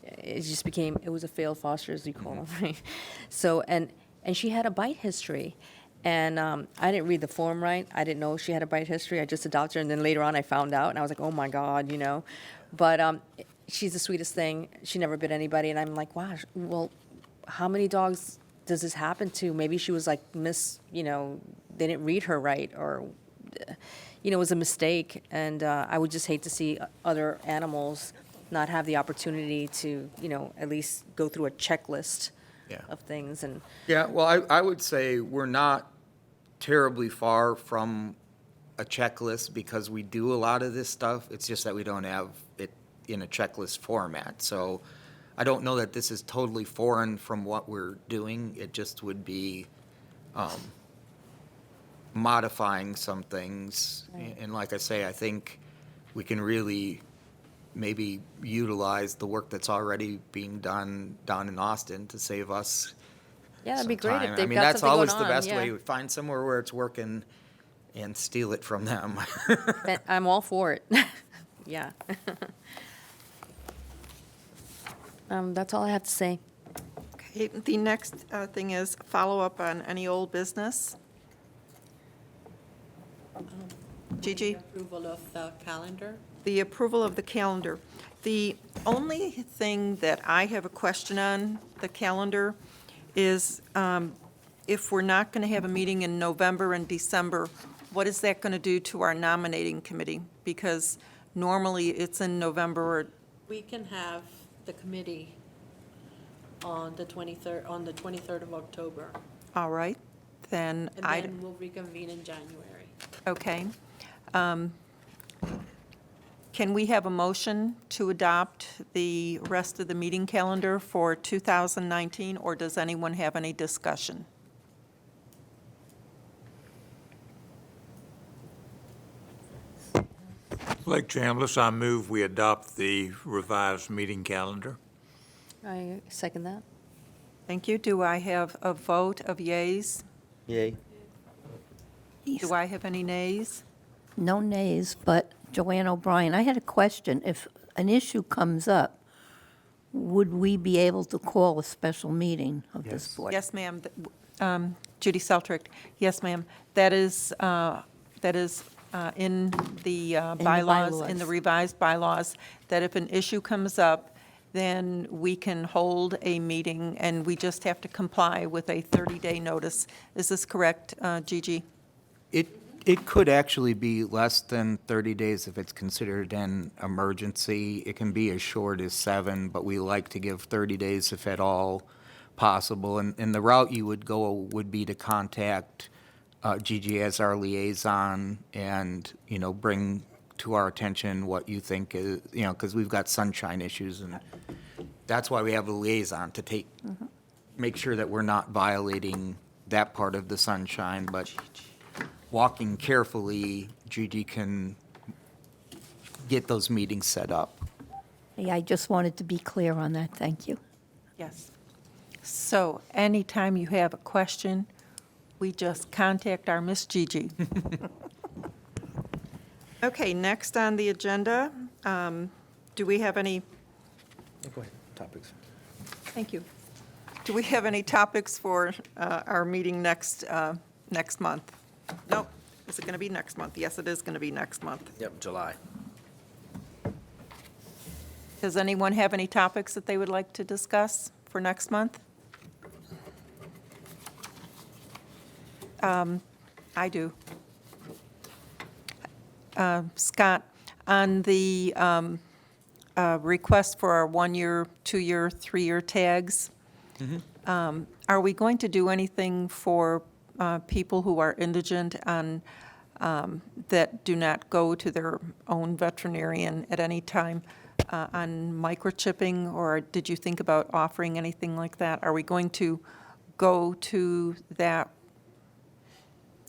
it was a failed foster, as you call them, right? So, and she had a bite history, and I didn't read the form right. I didn't know she had a bite history. I just adopted her, and then later on I found out, and I was like, oh my God, But she's the sweetest thing. She never bit anybody, and I'm like, wow, well, how many dogs does this happen to? Maybe she was like they didn't read her right, or, it was a mistake. And I would just hate to see other animals not have the opportunity to, at least go through a checklist of things. And Yeah, well, I would say we're not terribly far from a checklist, because we do a lot of this stuff. It's just that we don't have it in a checklist format. So I don't know that this is totally foreign from what we're doing. It just would be modifying some things. Right. And like I say, I think we can really maybe utilize the work that's already being done down in Austin to save us Yeah, that'd be great if sometime. they've I mean, got that's something always going the on, best way. yeah. Find somewhere where it's working and steal it from them. I'm all for it. Yeah. That's all I have to say. Okay, the next thing is follow up on any old business. Gigi? Approval of the calendar? The approval of the calendar. The only thing that I have a question on the calendar is if we're not going to have a meeting in November and December, what is that going to do to our nominating committee? Because normally it's in November or, We can have the committee on the 23rd of October, all right, then and I, then we'll reconvene in January. okay. Can we have a motion to adopt the rest of the meeting calendar for 2019, or does anyone have any discussion? Lake Chambliss, I move we adopt the revised meeting calendar. I second that. Thank you. Do I have a vote of yeas? Yay. Do I have any nays? No nays, but Joanne O'Brien, I had a question. If an issue comes up, would we be able to call a special meeting of this Yes. board? Yes, ma'am. Judy Seltrick. Yes, ma'am. That is in the bylaws, in the bylaws. revised bylaws, that if an issue comes up, then we can hold a meeting, and we just have to comply with a 30-day notice. Is this correct, Gigi? It could actually be less than 30 days if it's considered an emergency. It can be as short as 7, but we like to give 30 days if at all possible. And the route you would go would be to contact Gigi as our liaison and, bring to our attention what you think is, because we've got sunshine issues, and that's why we have a liaison, to make sure that we're not violating that part of the sunshine, but walking carefully, Gigi can get those meetings set up. Yeah, I just wanted to be clear on that. Thank you. Yes. So anytime you have a question, we just contact our Miss Gigi. Okay, next on the agenda, do we have any, Go ahead, topics. thank you. Do we have any topics for our meeting next month? Nope. Is it going to be next month? Yes, it is going to be next month. Yep, July. Does anyone have any topics that they would like to discuss for next month? I do. Scott, on the request for our 1-year, 2-year, 3-year tags, are we going to do anything for people who are indigent on, that do not go to their own veterinarian at any time on microchipping, or did you think about offering anything like that? Are we going to go to that?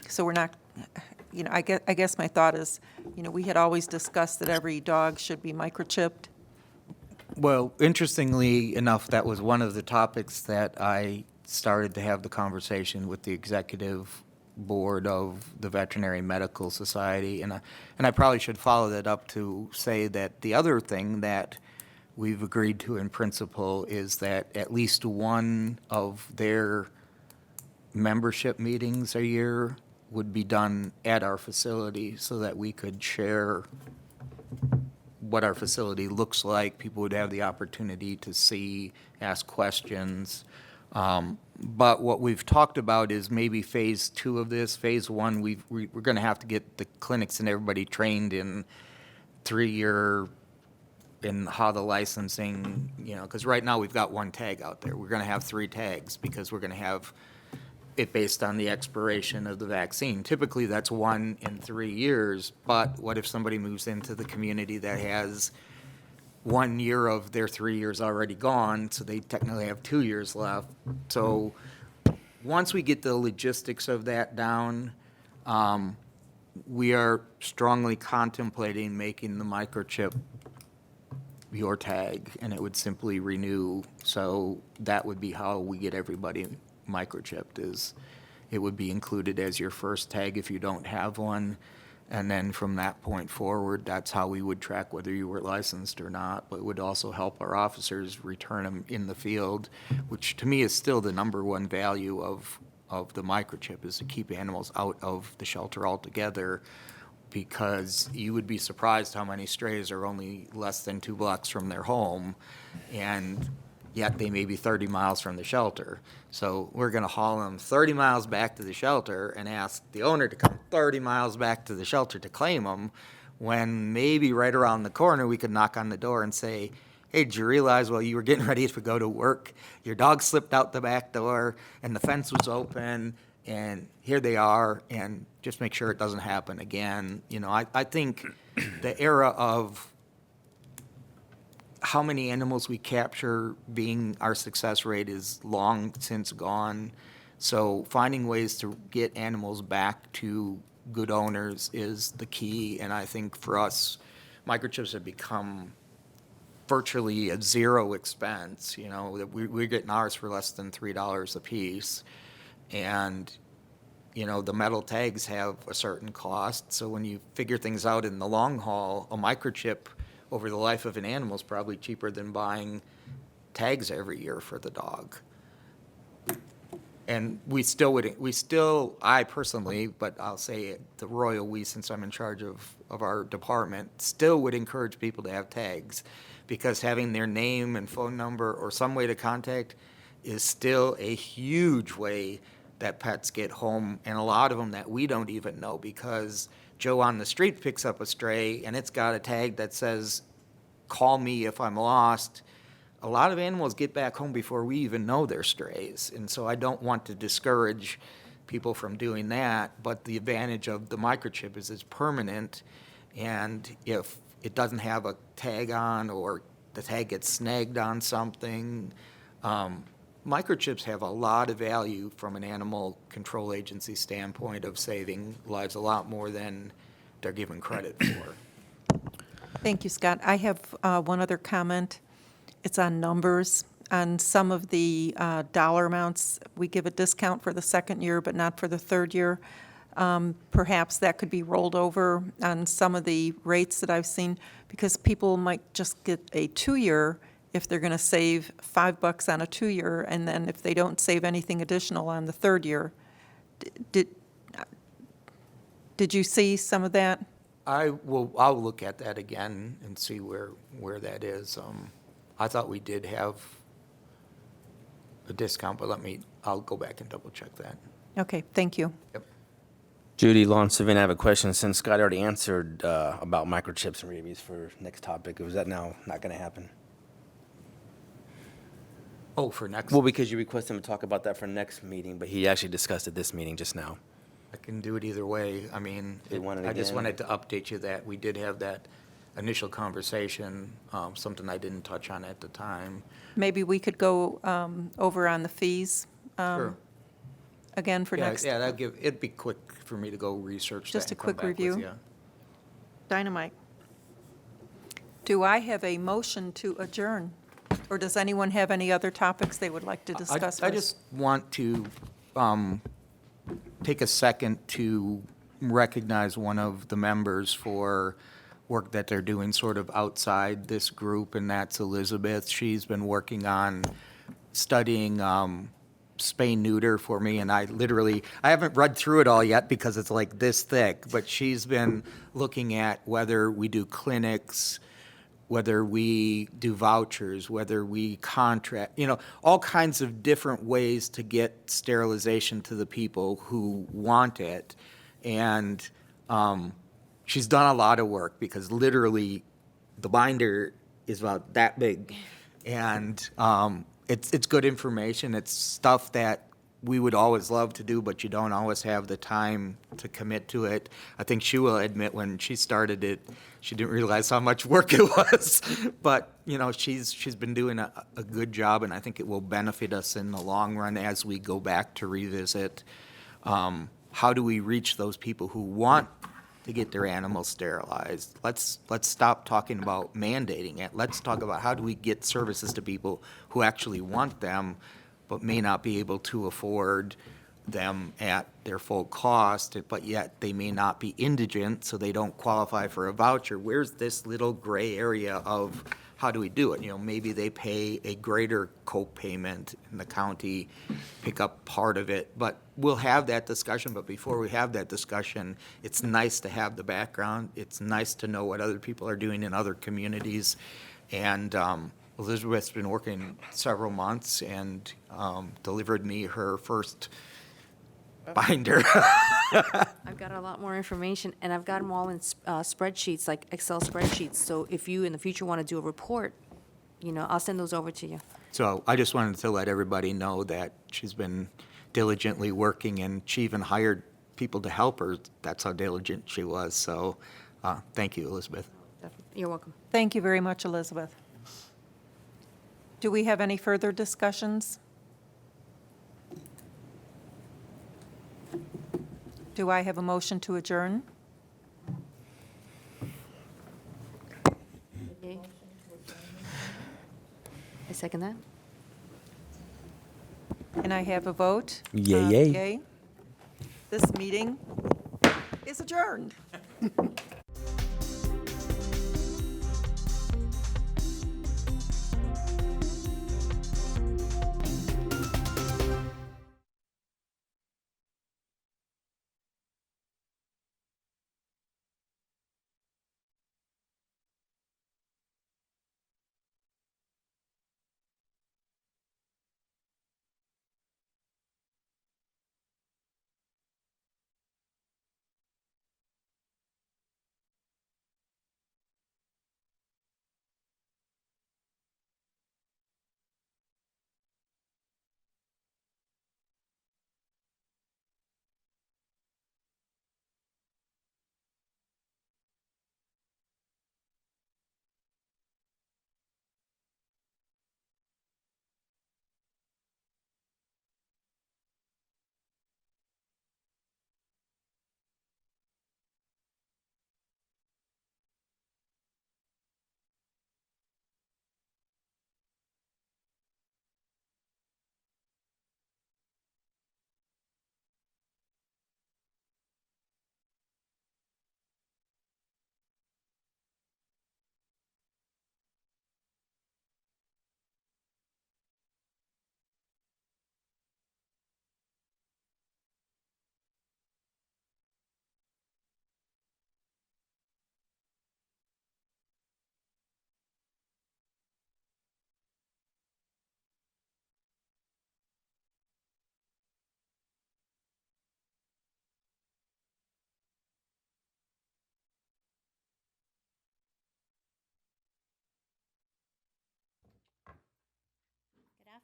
So we're not, I guess my thought is, we had always discussed that every dog should be microchipped. Well, interestingly enough, that was one of the topics that I started to have the conversation with the executive board of the Veterinary Medical Society, and I probably should follow that up to say that the other thing that we've agreed to in principle is that at least one of their membership meetings a year would be done at our facility so that we could share what our facility looks like. People would have the opportunity to see, ask questions. But what we've talked about is maybe phase 2 of this. Phase 1, we're going to have to get the clinics and everybody trained in 3-year, in how the licensing, because right now we've got 1 tag out there. We're going to have 3 tags because we're going to have it based on the expiration of the vaccine. Typically, that's 1 in 3 years, but what if somebody moves into the community that has 1 year of their 3 years already gone, so they technically have 2 years left? So once we get the logistics of that down, we are strongly contemplating making the microchip your tag, and it would simply renew. So that would be how we get everybody microchipped. Is it would be included as your first tag if you don't have one. And then from that point forward, that's how we would track whether you were licensed or not. But it would also help our officers return them in the field, which to me is still the number one value of the microchip, is to keep animals out of the shelter altogether, because you would be surprised how many strays are only less than 2 blocks from their home, and yet they may be 30 miles from the shelter. So we're going to haul them 30 miles back to the shelter and ask the owner to come 30 miles back to the shelter to claim them, when maybe right around the corner we could knock on the door and say, hey, did you realize while you were getting ready to go to work, your dog slipped out the back door and the fence was open, and here they are, and just make sure it doesn't happen again. You know, I think the era of how many animals we capture being our success rate is long since gone. So finding ways to get animals back to good owners is the key. And I think for us, microchips have become virtually at zero expense. You know, we're getting ours for less than $3 a piece. And, you know, the metal tags have a certain cost. So when you figure things out in the long haul, a microchip over the life of an animal is probably cheaper than buying tags every year for the dog. And I personally, but I'll say the royal we, since I'm in charge of our department, still would encourage people to have tags, because having their name and phone number or some way to contact is still a huge way that pets get home, and a lot of them that we don't even know, because Joe on the street picks up a stray and it's got a tag that says, call me if I'm lost. A lot of animals get back home before we even know they're strays. And so I don't want to discourage people from doing that, but the advantage of the microchip is it's permanent, and if it doesn't have a tag on, or the tag gets snagged on something, microchips have a lot of value from an animal control agency standpoint of saving lives a lot more than they're given credit for. Thank you, Scott. I have one other comment. It's on numbers. On some of the dollar amounts, we give a discount for the second year, but not for the third year. Perhaps that could be rolled over on some of the rates that I've seen, because people might just get a 2-year if they're going to save $5 on a 2-year, and then if they don't save anything additional on the third year. Did you see some of that? I'll look at that again and see where that is. I thought we did have a discount, but I'll go back and double check that. Okay, thank you. Yep. Judy, Law and Savannah, I have a question. Since Scott already answered about microchips and rabies for next topic, is that now not going to happen? Oh, for next? Well, because you requested him to talk about that for next meeting, but he actually discussed it this meeting just now. I can do it either way. I mean, They want it I just again? wanted to update you that we did have that initial conversation, something I didn't touch on at the time. Maybe we could go over on the fees Sure. again for next. Yeah, it'd be quick for me to go research that. Just a and come quick back with review. you. Dynamite. Do I have a motion to adjourn? Or does anyone have any other topics they would like to discuss? I with us? just want to take a second to recognize one of the members for work that they're doing sort of outside this group, and that's Elizabeth. She's been working on studying spay-neuter for me, and I haven't read through it all yet because it's like this thick, but she's been looking at whether we do clinics, whether we do vouchers, whether we contract, all kinds of different ways to get sterilization to the people who want it. And she's done a lot of work, because literally the binder is about that big. And it's good information. It's stuff that we would always love to do, but you don't always have the time to commit to it. I think she will admit when she started it, she didn't realize how much work it was. But, she's been doing a good job, and I think it will benefit us in the long run as we go back to revisit how do we reach those people who want to get their animals sterilized. Let's stop talking about mandating it. Let's talk about how do we get services to people who actually want them. but may not be able to afford them at their full cost, but yet they may not be indigent, so they don't qualify for a voucher. Where's this little gray area of how do we do it? You know, maybe they pay a greater co-payment and the county pick up part of it, but we'll have that discussion. But before we have that discussion, it's nice to have the background. It's nice to know what other people are doing in other communities. And Elizabeth's been working several months and delivered me her first binder. I've got a lot more information, and I've got them all in spreadsheets, like Excel spreadsheets. So if you in the future want to do a report, I'll send those over to you. So I just wanted to let everybody know that she's been diligently working, and she even hired people to help her. That's how diligent she was. So thank you, Elizabeth. You're welcome. Thank you very much, Elizabeth. Do we have any further discussions? Do I have a motion to adjourn? Yay. I second that. And I have a vote? Yay, yay. Yay. This meeting is adjourned.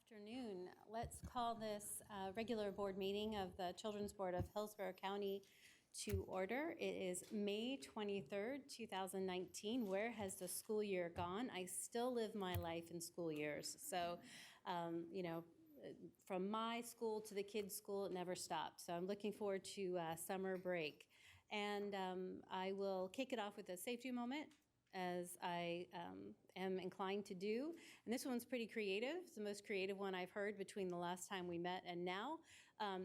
Good afternoon. Let's call this regular board meeting of the Children's Board of Hillsborough County to order. It is May 23rd, 2019. Where has the school year gone? I still live my life in school years. So, from my school to the kids' school, it never stopped. So I'm looking forward to summer break. And I will kick it off with a safety moment, as I am inclined to do. And this one's pretty creative. It's the most creative one I've heard between the last time we met and now.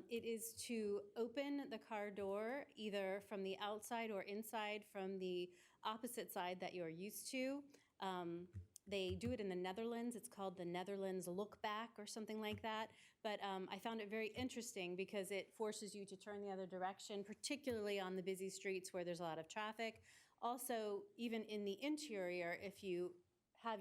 It is to open the car door either from the outside or inside from the opposite side that you're used to. They do it in the Netherlands. It's called the Netherlands look back or something like that. But I found it very interesting because it forces you to turn the other direction, particularly on the busy streets where there's a lot of traffic. Also, even in the interior, if you have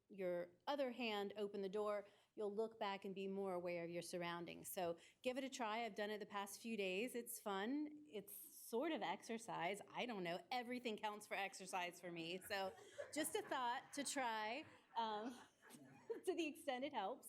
your other hand open the door, you'll look back and be more aware of your surroundings. So give it a try. I've done it the past few days. It's fun. It's sort of exercise. I don't know. Everything counts for exercise for me. So just a thought to try to the extent it helps.